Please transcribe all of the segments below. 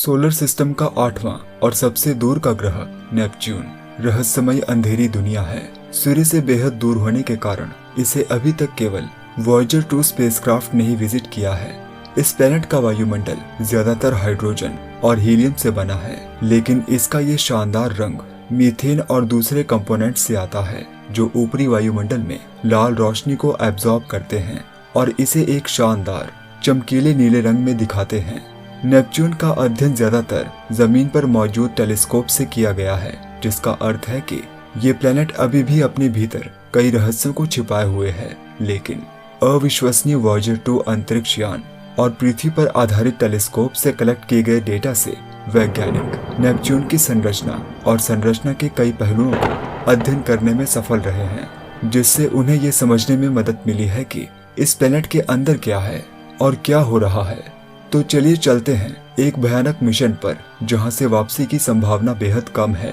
Solar system का 8वां और सबसे दूर का ग्रह नेपच्यून रहस्यमय अंधेरी दुनिया है। सूर्य से बेहद दूर होने के कारण इसे अभी तक केवल वॉयेजर 2 स्पेसक्राफ्ट ने ही विजिट किया है। इस प्लेनेट का वायुमंडल ज्यादातर हाइड्रोजन और हीलियम से बना है, लेकिन इसका ये शानदार रंग मीथेन और दूसरे कंपोनेंट से आता है जो ऊपरी वायुमंडल में लाल रोशनी को एब्जॉर्ब करते हैं और इसे एक शानदार चमकीले नीले रंग में दिखाते हैं। नेपच्यून का अध्ययन ज्यादातर जमीन पर मौजूद टेलीस्कोप से किया गया है, जिसका अर्थ है कि ये प्लेनेट अभी भी अपने भीतर कई रहस्यों को छिपाए हुए है। लेकिन अविश्वसनीय वॉयेजर 2 अंतरिक्ष यान और पृथ्वी पर आधारित टेलीस्कोप से कलेक्ट किए गए डेटा से वैज्ञानिक नेपच्यून की संरचना और संरचना के कई पहलुओं को अध्ययन करने में सफल रहे हैं, जिससे उन्हें ये समझने में मदद मिली है कि इस प्लेनेट के अंदर क्या है और क्या हो रहा है। तो चलिए चलते हैं एक भयानक मिशन पर, जहां से वापसी की संभावना बेहद कम है।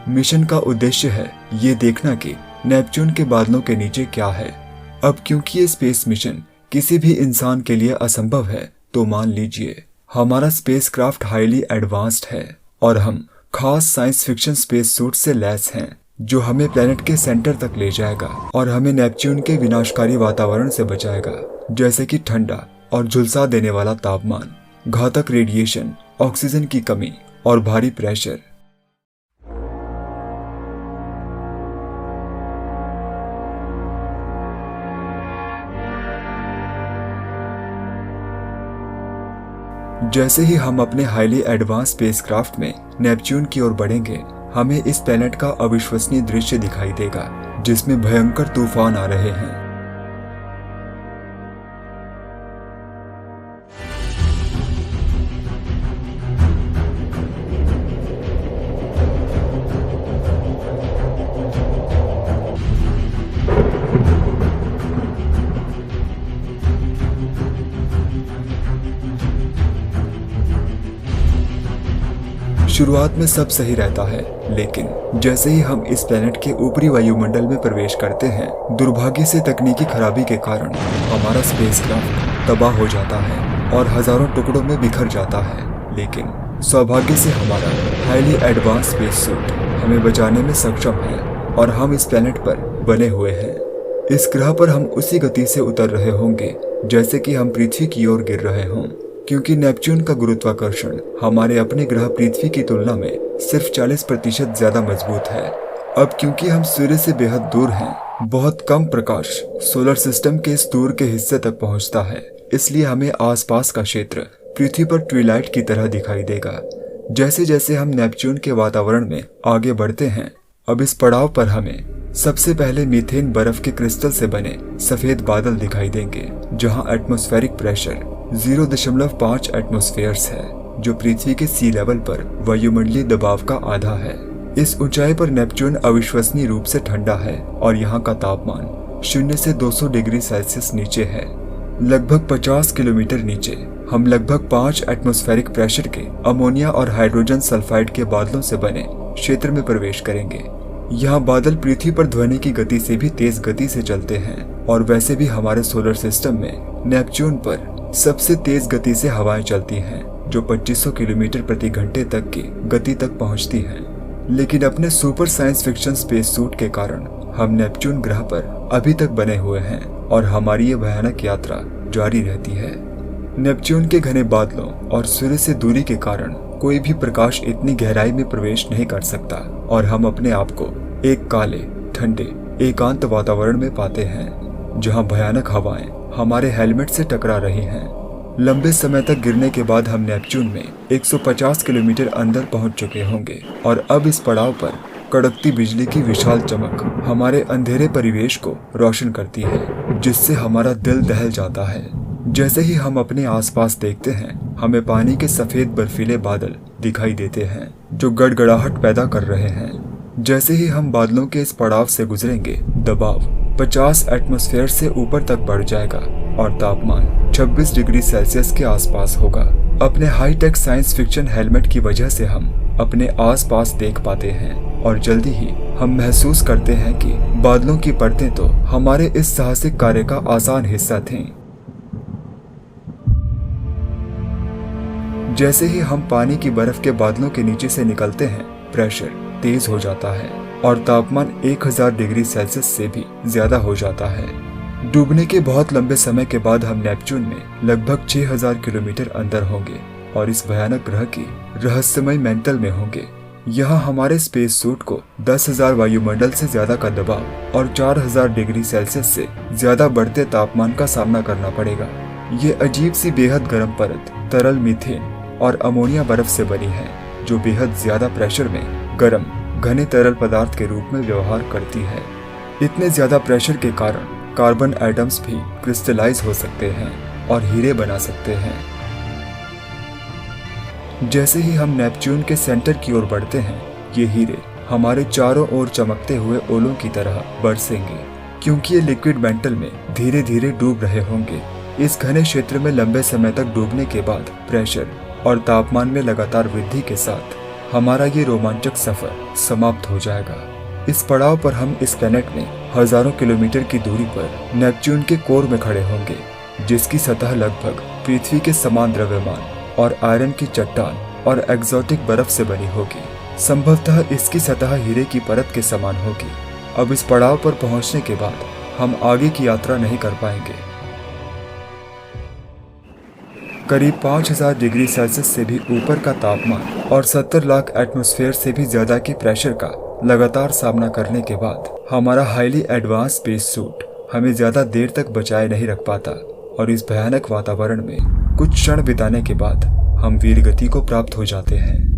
मिशन का उद्देश्य है ये देखना कि नेपच्यून के बादलों के नीचे क्या है। अब क्योंकि ये स्पेस मिशन किसी भी इंसान के लिए असंभव है, तो मान लीजिए हमारा स्पेसक्राफ्ट हाईली एडवांस्ड है और हम खास साइंस फिक्शन स्पेस सूट से लैस हैं, जो हमें प्लेनेट के सेंटर तक ले जाएगा और हमें नेपच्यून के विनाशकारी वातावरण से बचाएगा, जैसे कि ठंडा और झुलसा देने वाला तापमान, घातक रेडिएशन, ऑक्सीजन की कमी और भारी प्रेशर। जैसे ही हम अपने हाईली एडवांस स्पेसक्राफ्ट में नेपच्यून की ओर बढ़ेंगे, हमें इस प्लेनेट का अविश्वसनीय दृश्य दिखाई देगा, जिसमें भयंकर तूफान आ रहे हैं। शुरुआत में सब सही रहता है, लेकिन जैसे ही हम इस प्लेनेट के ऊपरी वायुमंडल में प्रवेश करते हैं, दुर्भाग्य से तकनीकी खराबी के कारण हमारा स्पेसक्राफ्ट तबाह हो जाता है और हजारों टुकड़ों में बिखर जाता है। लेकिन सौभाग्य से हमारा हाईली एडवांस स्पेस सूट हमें बचाने में सक्षम है और हम इस प्लेनेट पर बने हुए हैं। इस ग्रह पर हम उसी गति से उतर रहे होंगे जैसे कि हम पृथ्वी की ओर गिर रहे हों, क्योंकि नेपच्यून का गुरुत्वाकर्षण हमारे अपने ग्रह पृथ्वी की तुलना में सिर्फ 40% ज्यादा मजबूत है। अब क्योंकि हम सूर्य से बेहद दूर हैं, बहुत कम प्रकाश सोलर सिस्टम के इस दूर के हिस्से तक पहुंचता है, इसलिए हमें आसपास का क्षेत्र पृथ्वी पर ट्विलाइट की तरह दिखाई देगा। जैसे जैसे हम नेपच्यून के वातावरण में आगे बढ़ते हैं, अब इस पड़ाव पर हमें सबसे पहले मीथेन बर्फ के क्रिस्टल से बने सफेद बादल दिखाई देंगे, जहां एटमॉस्फेरिक प्रेशर 0.5 एटमॉस्फेयर्स है, जो पृथ्वी के सी लेवल पर वायुमंडलीय दबाव का आधा है। इस ऊंचाई पर नेपच्यून अविश्वसनीय रूप से ठंडा है और यहाँ का तापमान 0 से 200 डिग्री सेल्सियस नीचे है। लगभग 50 किलोमीटर नीचे हम लगभग 5 एटमॉस्फेरिक प्रेशर के अमोनिया और हाइड्रोजन सल्फाइड के बादलों से बने क्षेत्र में प्रवेश करेंगे। यहाँ बादल पृथ्वी पर ध्वनि की गति से भी तेज गति से चलते हैं, और वैसे भी हमारे सोलर सिस्टम में नेपच्यून पर सबसे तेज गति से हवाएं चलती हैं, जो 2500 किलोमीटर प्रति घंटे तक की गति तक पहुंचती हैं। लेकिन अपने super science fiction space suit के कारण हम नेपच्यून ग्रह पर अभी तक बने हुए हैं और हमारी ये भयानक यात्रा जारी रहती है। नेपच्यून के घने बादलों और सूर्य से दूरी के कारण कोई भी प्रकाश इतनी गहराई में प्रवेश नहीं कर सकता और हम अपने आप को एक काले, ठंडे, एकांत वातावरण में पाते हैं, जहां भयानक हवाएं हमारे हेलमेट से टकरा रही हैं। लंबे समय तक गिरने के बाद हम नेपच्यून में 150 किलोमीटर अंदर पहुंच चुके होंगे और अब इस पड़ाव पर कड़कती बिजली की विशाल चमक हमारे अंधेरे परिवेश को रोशन करती है, जिससे हमारा दिल दहल जाता है। जैसे ही हम अपने आसपास देखते हैं, हमें पानी के सफेद बर्फीले बादल दिखाई देते हैं, जो गड़गड़ाहट पैदा कर रहे हैं। जैसे ही हम बादलों के इस पड़ाव से गुजरेंगे, दबाव 50 एटमॉस्फेयर से ऊपर तक बढ़ जाएगा और तापमान 26 डिग्री सेल्सियस के आसपास होगा। अपने हाईटेक साइंस फिक्शन हेलमेट की वजह से हम अपने आसपास देख पाते हैं और जल्दी ही हम महसूस करते हैं कि बादलों की परतें तो हमारे इस साहसिक कार्य का आसान हिस्सा थीं। जैसे ही हम पानी की बर्फ के बादलों के नीचे से निकलते हैं, प्रेशर तेज हो जाता है और तापमान 1000 डिग्री सेल्सियस से भी ज्यादा हो जाता है। डूबने के बहुत लंबे समय के बाद हम नेपच्यून में लगभग 6000 किलोमीटर अंदर होंगे और इस भयानक ग्रह की रहस्यमय मेंटल में होंगे। यहाँ हमारे स्पेस सूट को 10,000 वायुमंडल से ज्यादा का दबाव और 4000 डिग्री सेल्सियस से ज्यादा बढ़ते तापमान का सामना करना पड़ेगा। ये अजीब सी बेहद गर्म परत तरल मीथेन और अमोनिया बर्फ से बनी है, जो बेहद ज्यादा प्रेशर में गर्म घने तरल पदार्थ के रूप में व्यवहार करती है। इतने ज्यादा प्रेशर के कारण कार्बन एटम्स भी क्रिस्टलाइज हो सकते हैं और हीरे बना सकते हैं। जैसे ही हम नेपच्यून के सेंटर की ओर बढ़ते हैं, ये हीरे हमारे चारों ओर चमकते हुए ओलों की तरह बरसेंगे, क्योंकि ये लिक्विड मेंटल में धीरे धीरे डूब रहे होंगे। इस घने क्षेत्र में लंबे समय तक डूबने के बाद प्रेशर और तापमान में लगातार वृद्धि के साथ हमारा ये रोमांचक सफर समाप्त हो जाएगा। इस पड़ाव पर हम इस प्लेनेट में हजारों किलोमीटर की दूरी पर नेपच्यून के कोर में खड़े होंगे, जिसकी सतह लगभग पृथ्वी के समान द्रव्यमान और आयरन की चट्टान और एक्सोटिक बर्फ से बनी होगी। संभवतः इसकी सतह हीरे की परत के समान होगी। अब इस पड़ाव पर पहुंचने के बाद हम आगे की यात्रा नहीं कर पाएंगे। करीब 5000 डिग्री सेल्सियस से भी ऊपर का तापमान और 70 लाख एटमॉस्फेयर से भी ज्यादा के प्रेशर का लगातार सामना करने के बाद हमारा हाईली एडवांस स्पेस सूट हमें ज्यादा देर तक बचाए नहीं रख पाता और इस भयानक वातावरण में कुछ क्षण बिताने के बाद हम वीरगति को प्राप्त हो जाते हैं।